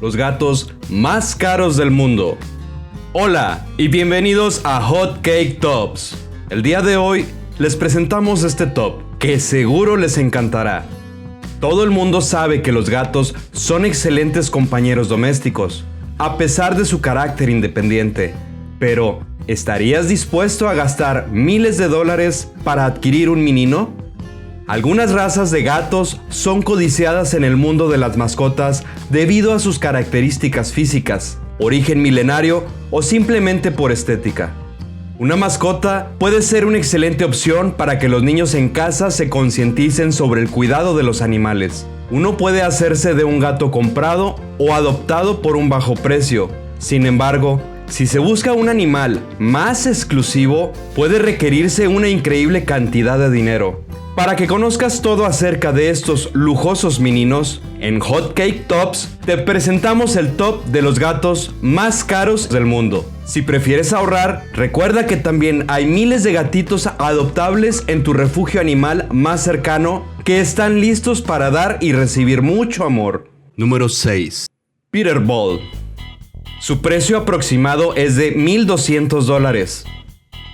los gatos más caros del mundo. Hola y bienvenidos a Hot Cake Tops. El día de hoy les presentamos este top que seguro les encantará. Todo el mundo sabe que los gatos son excelentes compañeros domésticos, a pesar de su carácter independiente. Pero, ¿estarías dispuesto a gastar miles de dólares para adquirir un menino? Algunas razas de gatos son codiciadas en el mundo de las mascotas debido a sus características físicas, origen milenario o simplemente por estética. Una mascota puede ser una excelente opción para que los niños en casa se concienticen sobre el cuidado de los animales. Uno puede hacerse de un gato comprado o adoptado por un bajo precio. Sin embargo, si se busca un animal más exclusivo, puede requerirse una increíble cantidad de dinero. Para que conozcas todo acerca de estos lujosos meninos, en Hot Cake Tops te presentamos el top de los gatos más caros del mundo. Si prefieres ahorrar, recuerda que también hay miles de gatitos adoptables en tu refugio animal más cercano que están listos para dar y recibir mucho amor. Número 6. Peterbald. Su precio aproximado es de $1,200.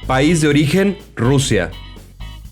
País de origen, Rusia.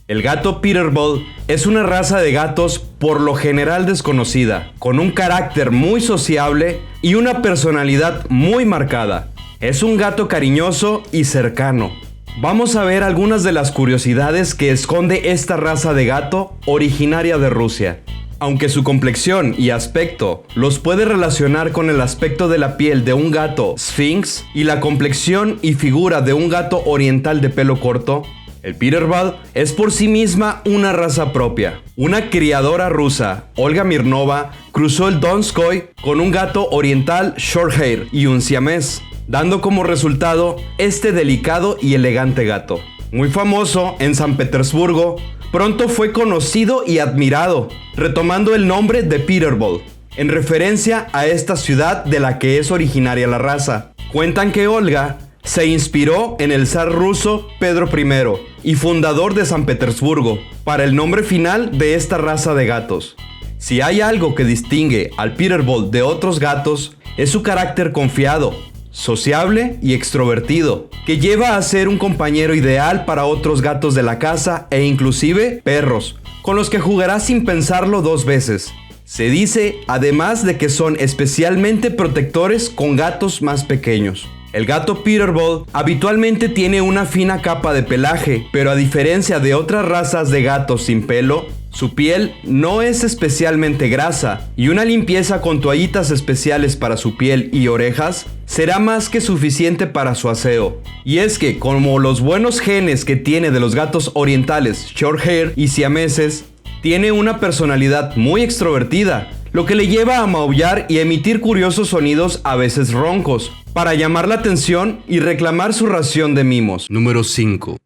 El gato Peterbald es una raza de gatos por lo general desconocida, con un carácter muy sociable y una personalidad muy marcada. Es un gato cariñoso y cercano. Vamos a ver algunas de las curiosidades que esconde esta raza de gato originaria de Rusia. Aunque su complexión y aspecto los puede relacionar con el aspecto de la piel de un gato Sphinx y la complexión y figura de un gato oriental de pelo corto, el Peterbald es por sí misma una raza propia. Una criadora rusa, Olga Mirnova, cruzó el Donskoy con un gato oriental Shorthair y un siamés, dando como resultado este delicado y elegante gato. Muy famoso en San Petersburgo, pronto fue conocido y admirado, retomando el nombre de Peterbald, en referencia a esta ciudad de la que es originaria la raza. Cuentan que Olga se inspiró en el zar ruso Pedro I y fundador de San Petersburgo para el nombre final de esta raza de gatos. Si hay algo que distingue al Peterbald de otros gatos, es su carácter confiado, sociable y extrovertido, que lleva a ser un compañero ideal para otros gatos de la casa e inclusive perros, con los que jugará sin pensarlo dos veces. Se dice además de que son especialmente protectores con gatos más pequeños. El gato Peterbald habitualmente tiene una fina capa de pelaje, pero a diferencia de otras razas de gatos sin pelo, su piel no es especialmente grasa y una limpieza con toallitas especiales para su piel y orejas será más que suficiente para su aseo. Y es que, como los buenos genes que tiene de los gatos orientales Shorthair y siameses, tiene una personalidad muy extrovertida, lo que le lleva a maullar y emitir curiosos sonidos a veces roncos, para llamar la atención y reclamar su ración de mimos. Número 5.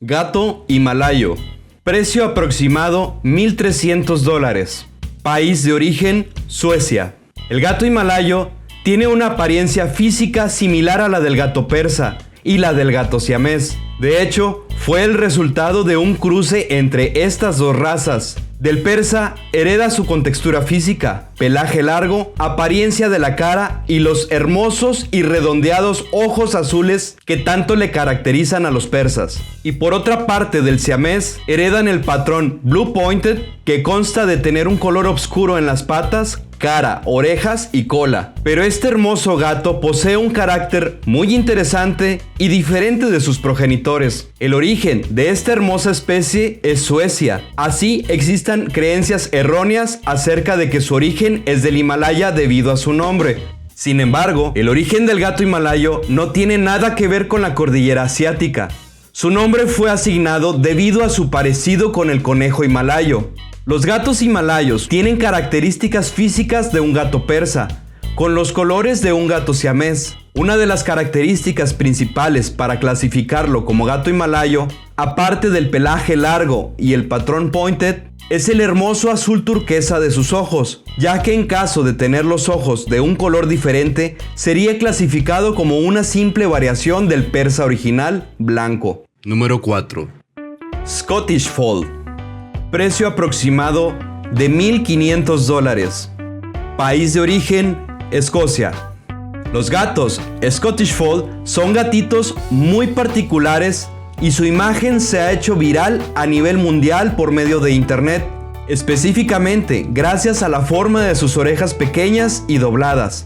Gato himalayo. Precio aproximado $1,300. País de origen, Suecia. El gato himalayo tiene una apariencia física similar a la del gato persa y la del gato siamés. De hecho, fue el resultado de un cruce entre estas dos razas. Del persa hereda su contextura física, pelaje largo, apariencia de la cara y los hermosos y redondeados ojos azules que tanto le caracterizan a los persas. Y por otra parte del siamés heredan el patrón Blue Pointed, que consta de tener un color oscuro en las patas, cara, orejas y cola. Pero este hermoso gato posee un carácter muy interesante y diferente de sus progenitores. El origen de esta hermosa especie es Suecia. Así existen creencias erróneas acerca de que su origen es del Himalaya debido a su nombre. Sin embargo, el origen del gato himalayo no tiene nada que ver con la cordillera asiática. Su nombre fue asignado debido a su parecido con el conejo himalayo. Los gatos himalayos tienen características físicas de un gato persa, con los colores de un gato siamés. Una de las características principales para clasificarlo como gato himalayo, aparte del pelaje largo y el patrón pointed, es el hermoso azul turquesa de sus ojos, ya que en caso de tener los ojos de un color diferente, sería clasificado como una simple variación del persa original blanco. Número 4. Scottish Fold. Precio aproximado de $1,500. País de origen, Escocia. Los gatos Scottish Fold son gatitos muy particulares y su imagen se ha hecho viral a nivel mundial por medio de internet, específicamente gracias a la forma de sus orejas pequeñas y dobladas.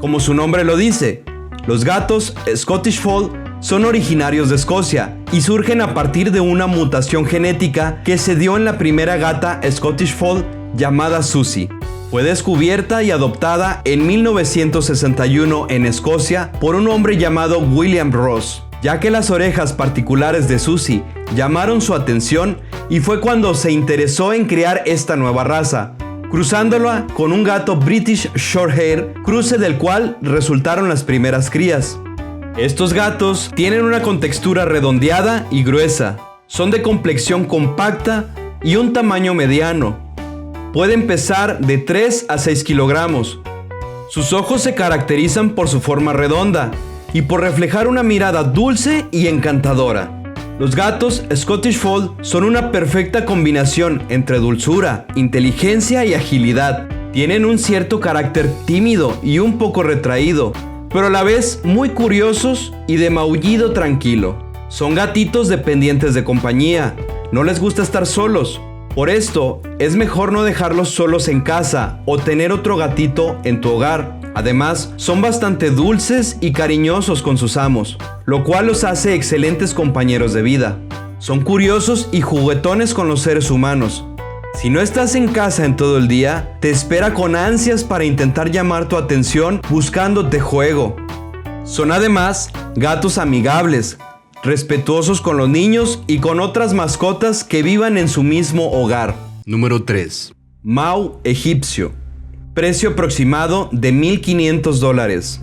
Como su nombre lo dice, los gatos Scottish Fold son originarios de Escocia y surgen a partir de una mutación genética que se dio en la primera gata Scottish Fold llamada Susie. Fue descubierta y adoptada en 1961 en Escocia por un hombre llamado William Ross, ya que las orejas particulares de Susie llamaron su atención y fue cuando se interesó en crear esta nueva raza, cruzándola con un gato British Shorthair, cruce del cual resultaron las primeras crías. Estos gatos tienen una contextura redondeada y gruesa, son de complexión compacta y un tamaño mediano. Pueden pesar de 3 a 6 kilogramos. Sus ojos se caracterizan por su forma redonda y por reflejar una mirada dulce y encantadora. Los gatos Scottish Fold son una perfecta combinación entre dulzura, inteligencia y agilidad. Tienen un cierto carácter tímido y un poco retraído, pero a la vez muy curiosos y de maullido tranquilo. Son gatitos dependientes de compañía, no les gusta estar solos. Por esto, es mejor no dejarlos solos en casa o tener otro gatito en tu hogar. Además, son bastante dulces y cariñosos con sus amos, lo cual los hace excelentes compañeros de vida. Son curiosos y juguetones con los seres humanos. Si no estás en casa en todo el día, te espera con ansias para intentar llamar tu atención buscándote juego. Son además gatos amigables, respetuosos con los niños y con otras mascotas que vivan en su mismo hogar. Número 3. Mau egipcio. Precio aproximado de $1,500.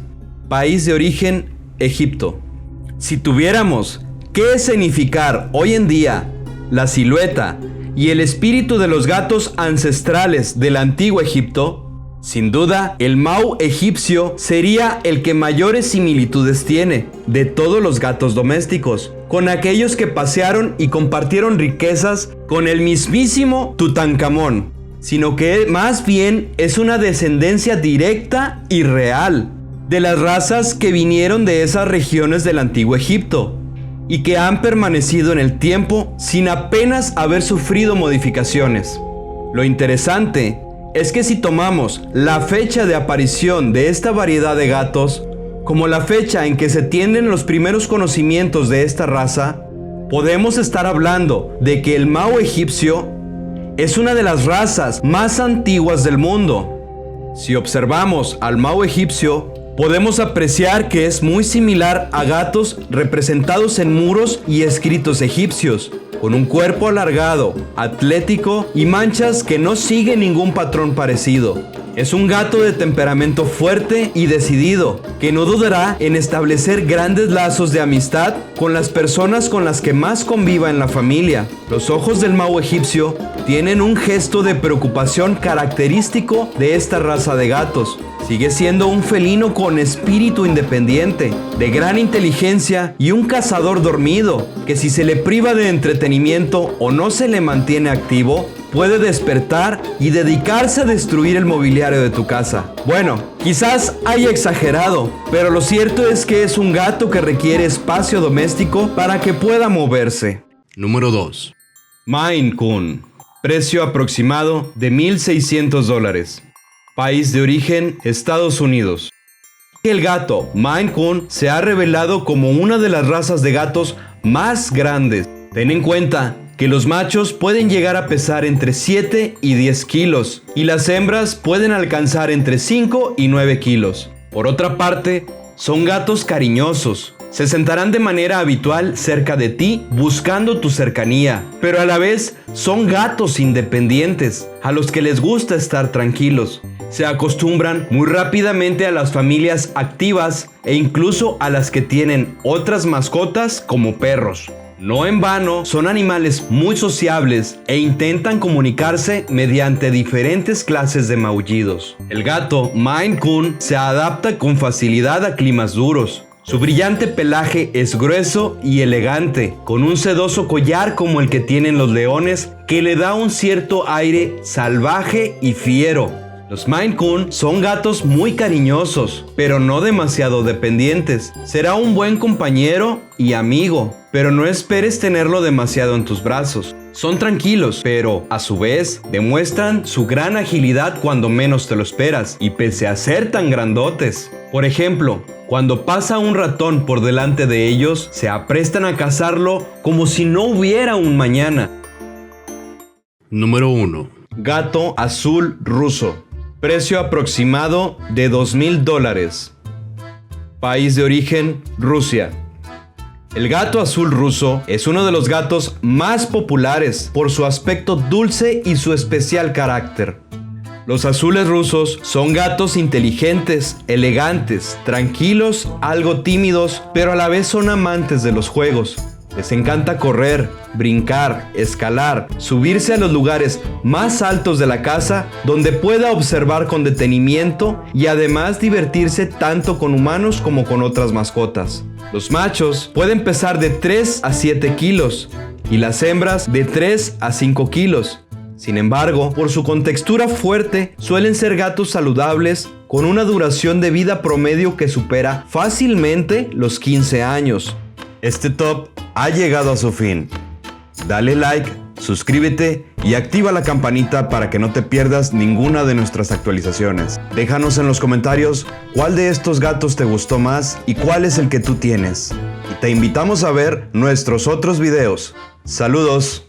País de origen, Egipto. Si tuviéramos que escenificar hoy en día la silueta y el espíritu de los gatos ancestrales del antiguo Egipto, sin duda, el Mau egipcio sería el que mayores similitudes tiene de todos los gatos domésticos, con aquellos que pasearon y compartieron riquezas con el mismísimo Tutankamón, sino que más bien es una descendencia directa y real de las razas que vinieron de esas regiones del antiguo Egipto y que han permanecido en el tiempo sin apenas haber sufrido modificaciones. Lo interesante es que si tomamos la fecha de aparición de esta variedad de gatos como la fecha en que se tienen los primeros conocimientos de esta raza, podemos estar hablando de que el Mau egipcio es una de las razas más antiguas del mundo. Si observamos al Mau egipcio, podemos apreciar que es muy similar a gatos representados en muros y escritos egipcios, con un cuerpo alargado, atlético y manchas que no siguen ningún patrón parecido. Es un gato de temperamento fuerte y decidido, que no dudará en establecer grandes lazos de amistad con las personas con las que más conviva en la familia. Los ojos del Mau egipcio tienen un gesto de preocupación característico de esta raza de gatos. Sigue siendo un felino con espíritu independiente, de gran inteligencia y un cazador dormido, que si se le priva de entretenimiento o no se le mantiene activo, puede despertar y dedicarse a destruir el mobiliario de tu casa. Bueno, quizás haya exagerado, pero lo cierto es que es un gato que requiere espacio doméstico para que pueda moverse. Número 2. Maine Coon. Precio aproximado de $1,600. País de origen, Estados Unidos. El gato Maine Coon se ha revelado como una de las razas de gatos más grandes. Ten en cuenta que los machos pueden llegar a pesar entre 7 y 10 kilos y las hembras pueden alcanzar entre 5 y 9 kilos. Por otra parte, son gatos cariñosos. Se sentarán de manera habitual cerca de ti buscando tu cercanía, pero a la vez son gatos independientes, a los que les gusta estar tranquilos. Se acostumbran muy rápidamente a las familias activas e incluso a las que tienen otras mascotas como perros. No en vano, son animales muy sociables e intentan comunicarse mediante diferentes clases de maullidos. El gato Maine Coon se adapta con facilidad a climas duros. Su brillante pelaje es grueso y elegante, con un sedoso collar como el que tienen los leones que le da un cierto aire salvaje y fiero. Los Maine Coon son gatos muy cariñosos, pero no demasiado dependientes. Será un buen compañero y amigo, pero no esperes tenerlo demasiado en tus brazos. Son tranquilos, pero a su vez demuestran su gran agilidad cuando menos te lo esperas, y pese a ser tan grandotes. Por ejemplo, cuando pasa un ratón por delante de ellos, se aprestan a cazarlo como si no hubiera un mañana. Número 1. Gato azul ruso. Precio aproximado de $2,000. País de origen, Rusia. El gato azul ruso es uno de los gatos más populares por su aspecto dulce y su especial carácter. Los azules rusos son gatos inteligentes, elegantes, tranquilos, algo tímidos, pero a la vez son amantes de los juegos. Les encanta correr, brincar, escalar, subirse a los lugares más altos de la casa donde pueda observar con detenimiento y además divertirse tanto con humanos como con otras mascotas. Los machos pueden pesar de 3 a 7 kilos y las hembras de 3 a 5 kilos. Sin embargo, por su contextura fuerte, suelen ser gatos saludables con una duración de vida promedio que supera fácilmente los 15 años. Este top ha llegado a su fin. Dale like, suscríbete y activa la campanita para que no te pierdas ninguna de nuestras actualizaciones. Déjanos en los comentarios cuál de estos gatos te gustó más y cuál es el que tú tienes. Y te invitamos a ver nuestros otros videos. ¡Saludos!